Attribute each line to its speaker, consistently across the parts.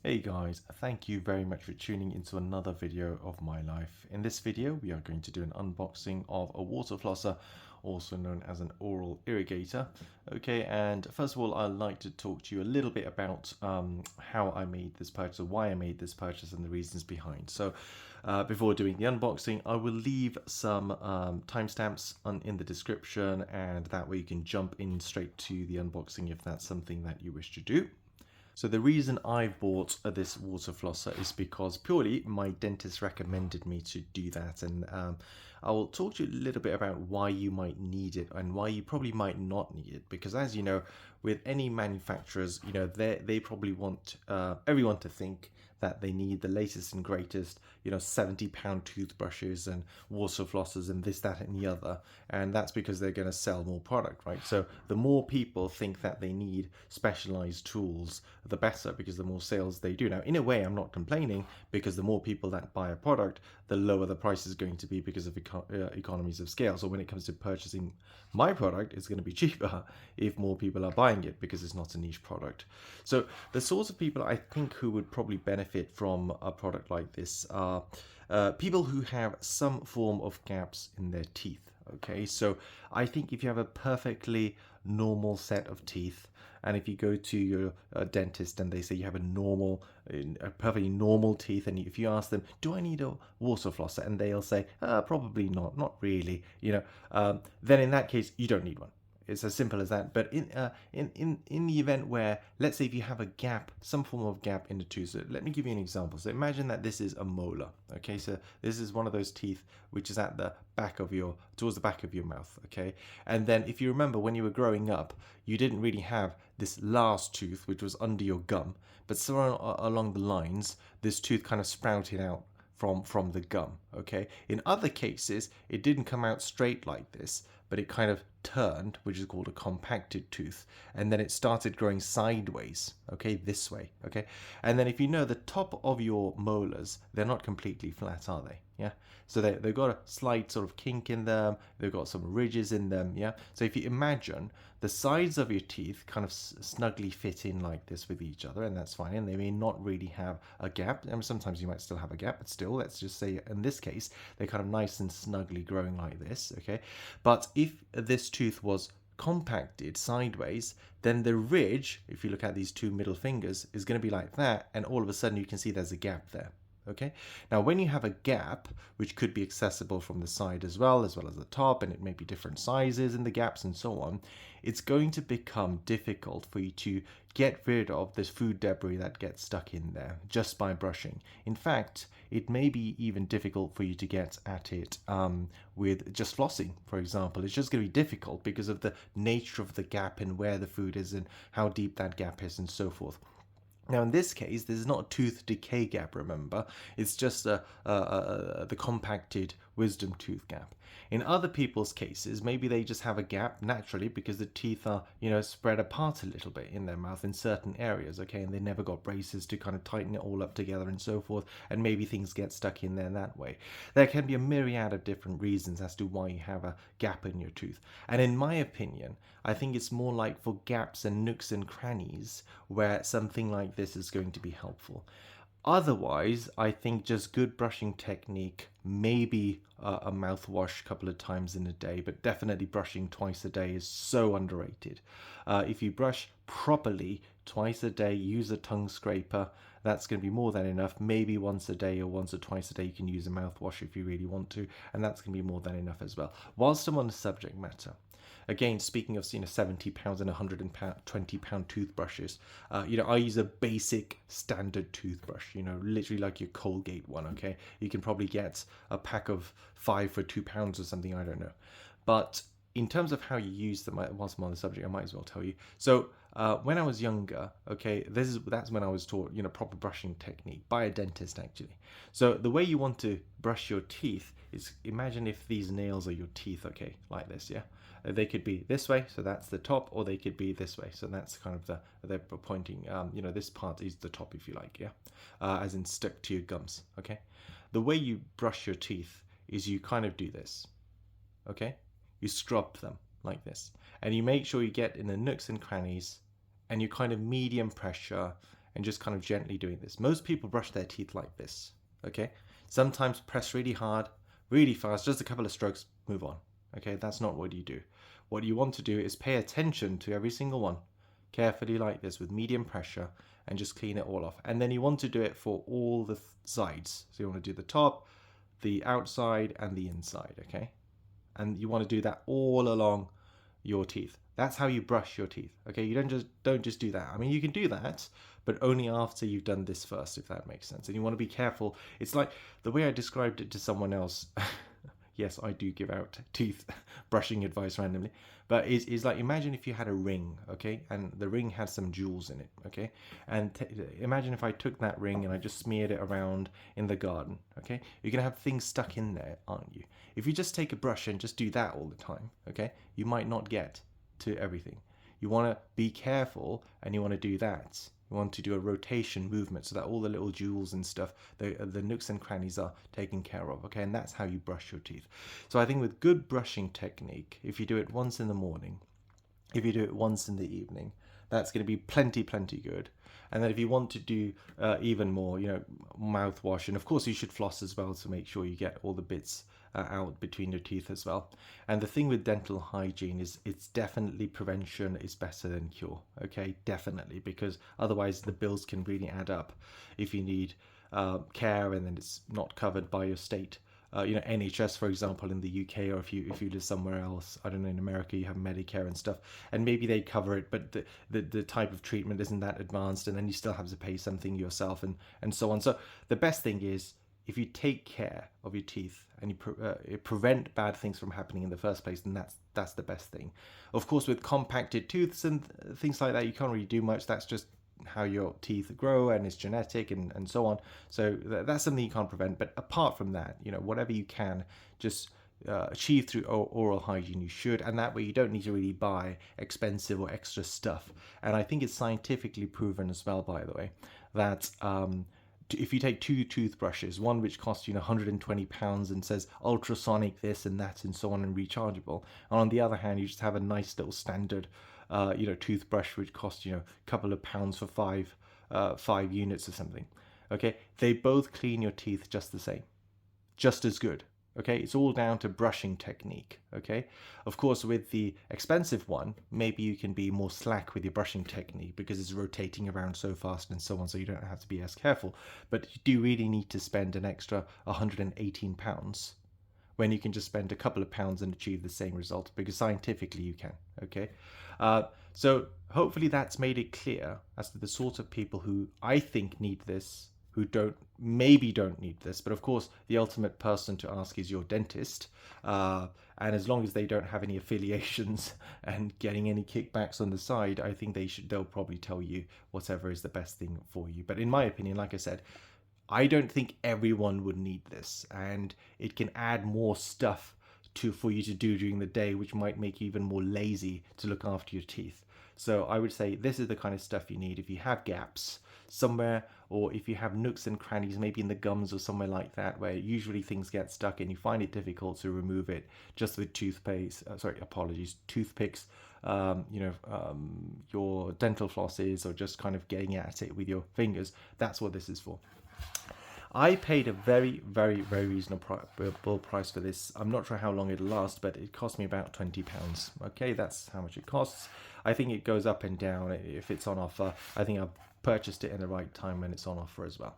Speaker 1: Hey guys, thank you very much for tuning into another video of my life. In this video, we are going to do an unboxing of a water flosser, also known as an oral irrigator. Okay, and first of all, I'd like to talk to you a little bit about how I made this purchase, or why I made this purchase, and the reasons behind. So, before doing the unboxing, I will leave some timestamps in the description, and that way you can jump in straight to the unboxing if that's something that you wish to do. So the reason I bought this water flosser is because purely my dentist recommended me to do that, and I will talk to you a little bit about why you might need it and why you probably might not need it. Because as you know, with any manufacturers, they probably want everyone to think that they need the latest and greatest, £70 toothbrushes and water flossers and this, that, and the other. And that's because they're going to sell more product, right? So the more people think that they need specialized tools, the better, because the more sales they do. Now, in a way, I'm not complaining, because the more people that buy a product, the lower the price is going to be because of economies of scale. So when it comes to purchasing my product, it's going to be cheaper if more people are buying it, because it's not a niche product. So the sorts of people I think who would probably benefit from a product like this are people who have some form of gaps in their teeth. Okay, so I think if you have a perfectly normal set of teeth, and if you go to your dentist and they say you have a perfectly normal teeth, and if you ask them, do I need a water flosser? And they'll say, probably not really, then in that case, you don't need one. It's as simple as that. But in the event where, let's say, if you have a gap, some form of gap in the tooth. So let me give you an example. So imagine that this is a molar. Okay, so this is one of those teeth which is at the back of towards the back of your mouth. Okay, and then if you remember when you were growing up, you didn't really have this last tooth which was under your gum, but somewhere along the lines, this tooth kind of sprouted out from the gum. Okay, in other cases, it didn't come out straight like this, but it kind of turned, which is called a compacted tooth, and then it started growing sideways, okay, this way, okay. And then if you know the top of your molars, they're not completely flat, are they? Yeah, so they've got a slight sort of kink in them, they've got some ridges in them. Yeah, so if you imagine the sides of your teeth kind of snugly fit in like this with each other, and that's fine, and they may not really have a gap. I mean, sometimes you might still have a gap, but still, let's just say in this case they're kind of nice and snugly growing like this, okay. But if this tooth was compacted sideways, then the ridge, if you look at these two middle fingers, is going to be like that, and all of a sudden you can see there's a gap there. Okay, now when you have a gap, which could be accessible from the side as well as the top, and it may be different sizes in the gaps and so on, it's going to become difficult for you to get rid of this food debris that gets stuck in there just by brushing. In fact, it may be even difficult for you to get at it with just flossing, for example. It's just going to be difficult because of the nature of the gap and where the food is and how deep that gap is and so forth. Now, in this case, this is not a tooth decay gap, remember. It's just the compacted wisdom tooth gap. In other people's cases, maybe they just have a gap naturally because the teeth are, spread apart a little bit in their mouth in certain areas, okay, and they never got braces to kind of tighten it all up together and so forth, and maybe things get stuck in there that way. There can be a myriad of different reasons as to why you have a gap in your tooth. And in my opinion, I think it's more like for gaps and nooks and crannies where something like this is going to be helpful. Otherwise, I think just good brushing technique, maybe a mouthwash a couple of times in a day, but definitely brushing twice a day is so underrated. If you brush properly twice a day, use a tongue scraper, that's going to be more than enough. Maybe once a day or once or twice a day you can use a mouthwash if you really want to, and that's going to be more than enough as well. Whilst I'm on the subject matter, again, speaking of £70 and £120 toothbrushes, I use a basic standard toothbrush, literally like your Colgate one. Okay, you can probably get a pack of 5 for £2 or something, I don't know. But in terms of how you use them, whilst I'm on the subject, I might as well tell you. So when I was younger, okay, that's when I was taught, proper brushing technique by a dentist actually. So the way you want to brush your teeth is, imagine if these nails are your teeth, okay, like this, yeah. They could be this way, so that's the top, or they could be this way, so that's kind of they're pointing. This part is the top, if you like, yeah, as in stuck to your gums. Okay, the way you brush your teeth is you kind of do this. Okay, you scrub them like this, and you make sure you get in the nooks and crannies, and you kind of medium pressure, and just kind of gently doing this. Most people brush their teeth like this, okay? Sometimes press really hard, really fast, just a couple of strokes, move on, okay? That's not what you do. What you want to do is pay attention to every single one, carefully like this with medium pressure, and just clean it all off. And then you want to do it for all the sides. So you want to do the top, the outside, and the inside, okay? And you want to do that all along your teeth. That's how you brush your teeth, okay? You don't just do that. I mean, you can do that, but only after you've done this first, if that makes sense. And you want to be careful. It's like the way I described it to someone else. Yes, I do give out teeth brushing advice randomly, but it's like, imagine if you had a ring, okay, and the ring had some jewels in it, okay, and imagine if I took that ring and I just smeared it around in the garden, okay. You're gonna have things stuck in there, aren't you? If you just take a brush and just do that all the time, okay, you might not get to everything. You want to be careful, and you want to do that. You want to do a rotation movement so that all the little jewels and stuff, the nooks and crannies are taken care of, okay? And that's how you brush your teeth. So I think with good brushing technique, if you do it once in the morning, if you do it once in the evening, that's going to be plenty good. And then if you want to do even more, mouthwash, and of course you should floss as well to make sure you get all the bits out between your teeth as well. And the thing with dental hygiene is it's definitely prevention is better than cure, okay? Definitely, because otherwise the bills can really add up if you need care and then it's not covered by your state. NHS, for example, in the UK, or if you live somewhere else, I don't know, in America, you have Medicare and stuff, and maybe they cover it, but the type of treatment isn't that advanced, and then you still have to pay something yourself, and so on. So the best thing is, if you take care of your teeth and you prevent bad things from happening in the first place, then that's the best thing. Of course, with compacted tooths and things like that, you can't really do much. That's just how your teeth grow, and it's genetic and so on. So that's something you can't prevent. But apart from that, whatever you can just achieve through oral hygiene, you should, and that way you don't need to really buy expensive or extra stuff. And I think it's scientifically proven as well, by the way, that if you take two toothbrushes, one which costs £120 and says ultrasonic this and that and so on and rechargeable, and on the other hand you just have a nice little standard toothbrush which costs a couple of pounds for five units or something, okay, they both clean your teeth just the same, just as good. Okay, it's all down to brushing technique. Okay, of course, with the expensive one, maybe you can be more slack with your brushing technique because it's rotating around so fast and so on, so you don't have to be as careful. But you do really need to spend an extra £118 when you can just spend a couple of pounds and achieve the same result, because scientifically you can. Okay, so hopefully that's made it clear as to the sort of people who I think need this, who maybe don't need this, but of course the ultimate person to ask is your dentist, and as long as they don't have any affiliations and getting any kickbacks on the side, I think they'll probably tell you whatever is the best thing for you. But in my opinion, like I said, I don't think everyone would need this, and it can add more stuff for you to do during the day, which might make you even more lazy to look after your teeth. So I would say this is the kind of stuff you need if you have gaps somewhere, or if you have nooks and crannies, maybe in the gums or somewhere like that, where usually things get stuck and you find it difficult to remove it just with toothpicks, your dental flosses, or just kind of getting at it with your fingers. That's what this is for. I paid a very reasonable price for this. I'm not sure how long it'll last, but it cost me about £20. Okay, that's how much it costs. I think it goes up and down if it's on offer. I think I've purchased it in the right time when it's on offer as well.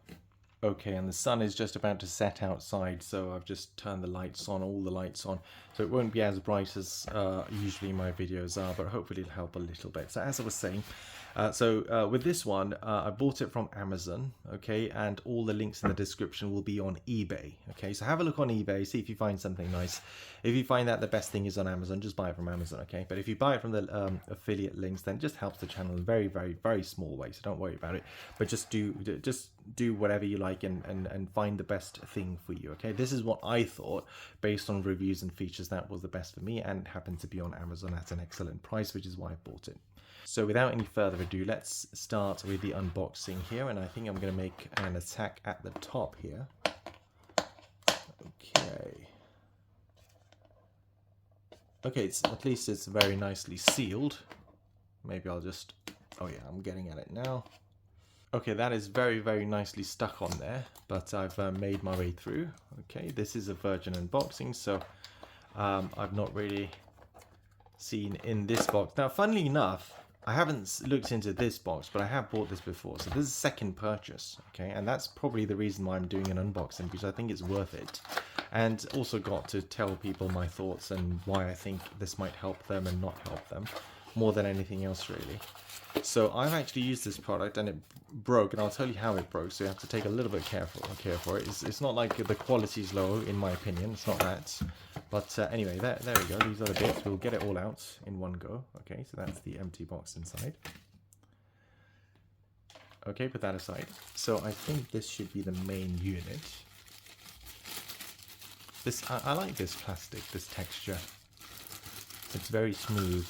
Speaker 1: Okay, and the sun is just about to set outside, so I've just turned the lights on, all the lights on, so it won't be as bright as usually my videos are, but hopefully it'll help a little bit. So as I was saying, with this one, I bought it from Amazon, okay, and all the links in the description will be on eBay, okay, so have a look on eBay, see if you find something nice. If you find that the best thing is on Amazon, just buy it from Amazon, okay, but if you buy it from the affiliate links, then it just helps the channel in very small way, so don't worry about it, but just do whatever you like and find the best thing for you, okay. This is what I thought based on reviews and features that was the best for me, and it happened to be on Amazon at an excellent price, which is why I bought it. So without any further ado, let's start with the unboxing here, and I think I'm going to make an attack at the top here. Okay, at least it's very nicely sealed. Maybe I'll just, oh yeah, I'm getting at it now. Okay, that is very, very nicely stuck on there, but I've made my way through. Okay, this is a virgin unboxing, so I've not really seen in this box. Now, funnily enough, I haven't looked into this box, but I have bought this before, so this is a second purchase, okay? And that's probably the reason why I'm doing an unboxing, because I think it's worth it. And also got to tell people my thoughts and why I think this might help them and not help them, more than anything else, really. So I've actually used this product and it broke, and I'll tell you how it broke, so you have to take a little bit care for it. It's not like the quality is low, in my opinion, it's not that. But anyway, there we go, these are the bits. We'll get it all out in one go. Okay, so that's the empty box inside. Okay, put that aside. So I think this should be the main unit. This I like this plastic, this texture. It's very smooth.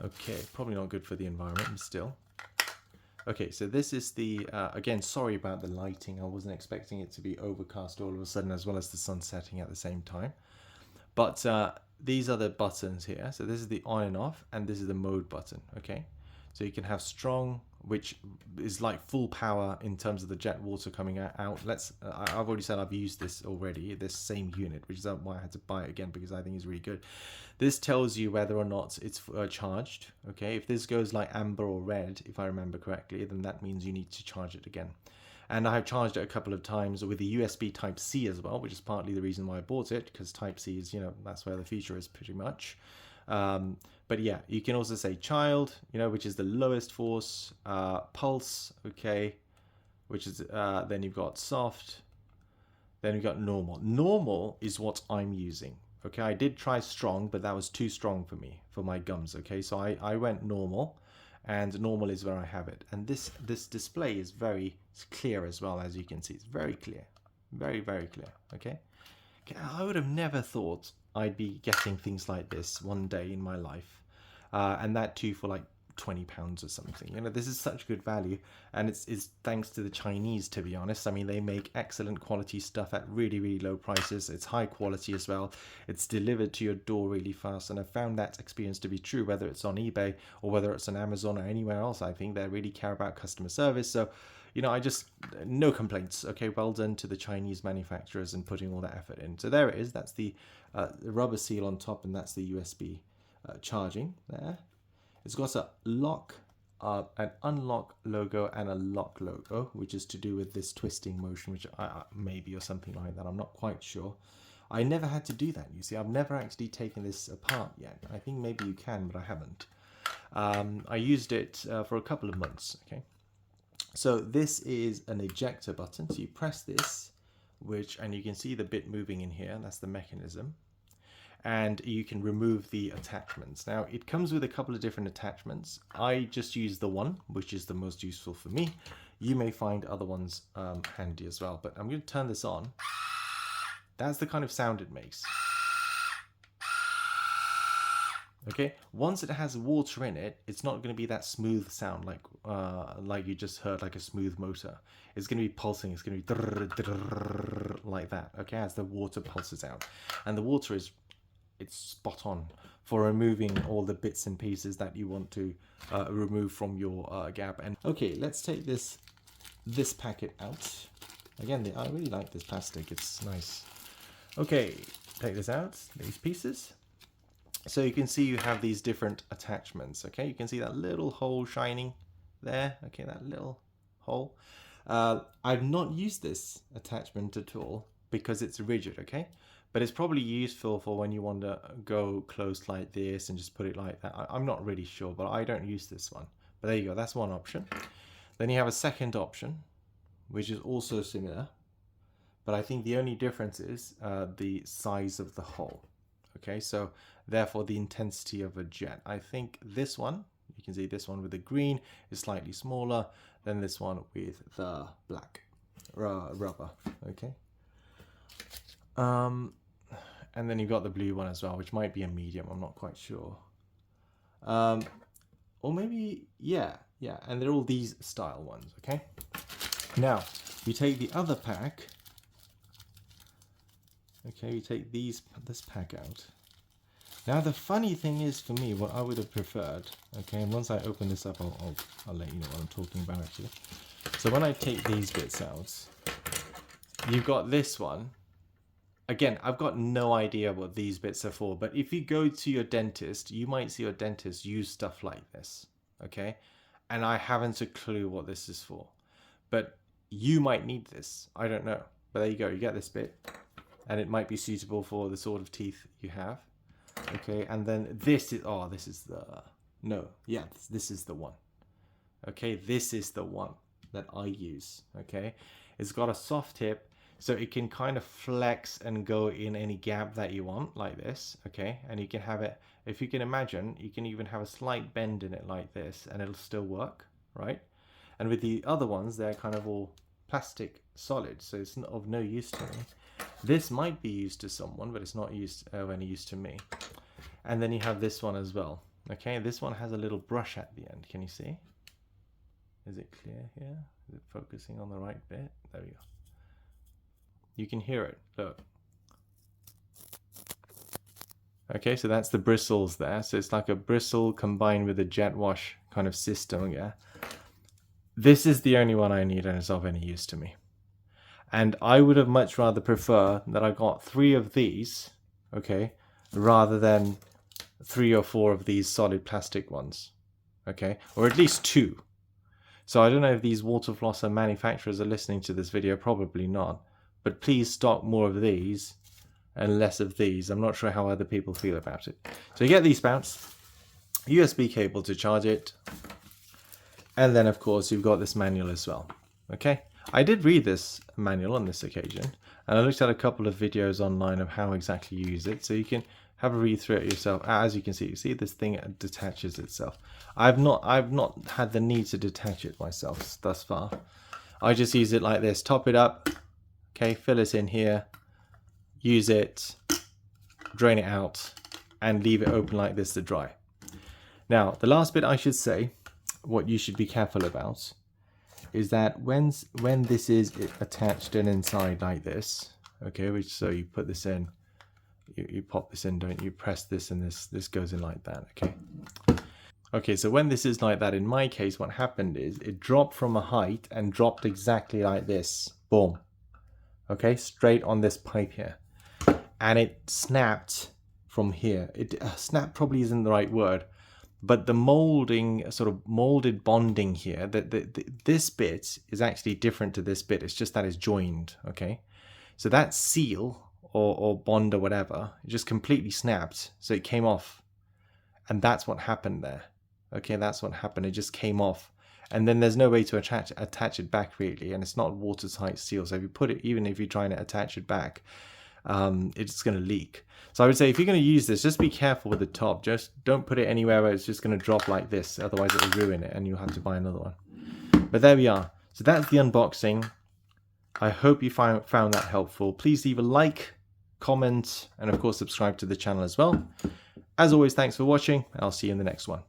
Speaker 1: Okay, probably not good for the environment, but still. Okay, so this is the, again, sorry about the lighting. I wasn't expecting it to be overcast all of a sudden, as well as the sun setting at the same time. But these are the buttons here. So this is the on and off, and this is the mode button, okay? So you can have strong, which is like full power in terms of the jet water coming out. I've already said I've used this already, this same unit, which is why I had to buy it again, because I think it's really good. This tells you whether or not it's charged, okay? If this goes like amber or red, if I remember correctly, then that means you need to charge it again. And I have charged it a couple of times with the USB Type-C as well, which is partly the reason why I bought it, because Type-C is, you know, that's where the future is pretty much. But yeah, you can also say child, you know, which is the lowest force, pulse, okay, which is, then you've got soft, then you've got normal. Normal is what I'm using, okay? I did try strong, but that was too strong for me, for my gums, okay? So I went normal, and normal is where I have it. And this display is very clear as well, as you can see. It's very clear, very, very clear, okay? I would have never thought I'd be getting things like this one day in my life, and that too for like £20 or something. You know, this is such good value, and it's thanks to the Chinese, to be honest. I mean, they make excellent quality stuff at really, really low prices. It's high quality as well. It's delivered to your door really fast, and I've found that experience to be true, whether it's on eBay or whether it's on Amazon or anywhere else. I think they really care about customer service. So, you know, no complaints. Okay, well done to the Chinese manufacturers and putting all that effort in. So there it is. That's the rubber seal on top, and that's the USB charging there. It's got a lock, an unlock logo and a lock logo, which is to do with this twisting motion, which maybe or something like that. I'm not quite sure. I never had to do that, you see. I've never actually taken this apart yet. I think maybe you can, but I haven't. I used it for a couple of months, okay? So this is an ejector button. So you press this, and you can see the bit moving in here. That's the mechanism. And you can remove the attachments. Now, it comes with a couple of different attachments. I just use the one, which is the most useful for me. You may find other ones handy as well, but I'm going to turn this on. That's the kind of sound it makes. Okay, once it has water in it, it's not going to be that smooth sound like you just heard, like a smooth motor. It's going to be pulsing. It's going to be like that. Okay, as the water pulses out, and the water it's spot on for removing all the bits and pieces that you want to remove from your gap. And okay, let's take this packet out. Again, I really like this plastic. It's nice. Okay, take this out. These pieces. So you can see you have these different attachments, okay? You can see that little hole shining there, okay, that little hole. I've not used this attachment at all because it's rigid, okay? But it's probably useful for when you want to go close like this and just put it like that. I'm not really sure, but I don't use this one. But there you go, that's one option. Then you have a second option, which is also similar. But I think the only difference is the size of the hole. Okay, so therefore the intensity of a jet. I think this one, you can see this one with the green is slightly smaller than this one with the black rubber. Okay. And then you've got the blue one as well, which might be a medium. I'm not quite sure. Or maybe, yeah. And they're all these style ones. Okay. Now we take the other pack. Okay, you take this pack out, Now the funny thing is for me, what I would have preferred, okay, and once I open this up, I'll let you know what I'm talking about actually. So when I take these bits out, you've got this one. Again, I've got no idea what these bits are for, but if you go to your dentist, you might see your dentist use stuff like this, okay? And I haven't a clue what this is for, but you might need this. I don't know, but there you go. You get this bit, and it might be suitable for the sort of teeth you have, okay? And then this is, oh, this is the, no, yeah, this is the one, okay? This is the one that I use, okay? It's got a soft tip, so it can kind of flex and go in any gap that you want, like this, okay? And you can have it, if you can imagine, you can even have a slight bend in it like this, and it'll still work, right? And with the other ones, they're kind of all plastic solid, so it's not of no use to me. This might be used to someone, but it's not of any use to me. And then you have this one as well, okay? This one has a little brush at the end. Can you see? Is it clear here? Is it focusing on the right bit? There we go. You can hear it, look. Okay, so that's the bristles there. So it's like a bristle combined with a jet wash kind of system, yeah? This is the only one I need and it's of any use to me. And I would have much rather prefer that I got 3 of these, okay, rather than 3 or 4 of these solid plastic ones, okay? Or at least 2. So I don't know if these water flosser manufacturers are listening to this video, probably not. But please stock more of these and less of these. I'm not sure how other people feel about it. So you get these spouts, USB cable to charge it, and then of course you've got this manual as well. Okay, I did read this manual on this occasion, and I looked at a couple of videos online of how exactly you use it, so you can have a read through it yourself. As you can see this thing detaches itself. I've not had the need to detach it myself thus far. I just use it like this, top it up. Okay, fill it in here, use it, drain it out, and leave it open like this to dry. Now, the last bit I should say, what you should be careful about, is that when this is attached and inside like this, okay, so you put this in, you pop this in, don't you, press this, and this goes in like that, okay? Okay, so when this is like that, in my case, what happened is it dropped from a height and dropped exactly like this, boom. Okay, straight on this pipe here, and it snapped from here. Snap probably isn't the right word, but the molding, sort of molded bonding here, this bit is actually different to this bit. It's just that it's joined, okay? So that seal or bond or whatever, it just completely snapped, so it came off, and that's what happened there. Okay, that's what happened. It just came off. And then there's no way to attach it back really, and it's not a watertight seal. So if you put it, even if you're trying to attach it back, it's going to leak. So I would say if you're going to use this, just be careful with the top. Just don't put it anywhere where it's just going to drop like this. Otherwise it will ruin it and you'll have to buy another one. But there we are. So that's the unboxing. I hope you found that helpful. Please leave a like, comment, and of course subscribe to the channel as well. As always, thanks for watching. I'll see you in the next one.